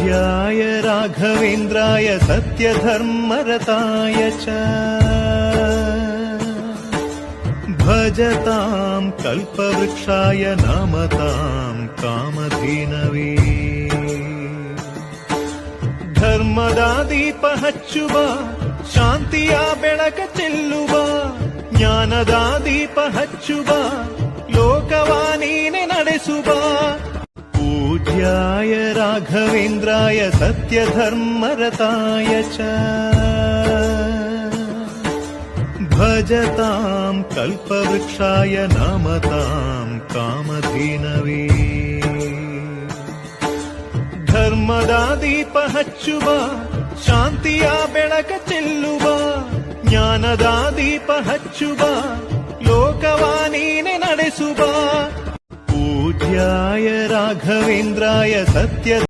पूज्याय राघवेन्द्राय सत्यधर्मरताय च भजतां कल्पवृक्षाय नमतां कामधेनवे ಧರ್ಮದ ದೀಪ ಹಚ್ಚುವ ಶಾಂತಿಯ ಬೆಳಕ ಚೆಲ್ಲುವ ಜ್ಞಾನದ ದೀಪ ಹಚ್ಚುವ ಲೋಕವ ನೀನೆ ನಡೆಸುವ पूज्याय राघवेन्द्राय सत्यधर्मरताय च भजतां कल्पवृक्षाय नमतां कामधेनवे ಧರ್ಮದ ದೀಪ ಹಚ್ಚುವ ಶಾಂತಿಯ ಬೆಳಕ ಚೆಲ್ಲುವ ಜ್ಞಾನದ ದೀಪ ಹಚ್ಚುವ ಲೋಕವ ನೀನೆ ನಡೆಸುವ पूज्याय राघवेन्द्राय सत्य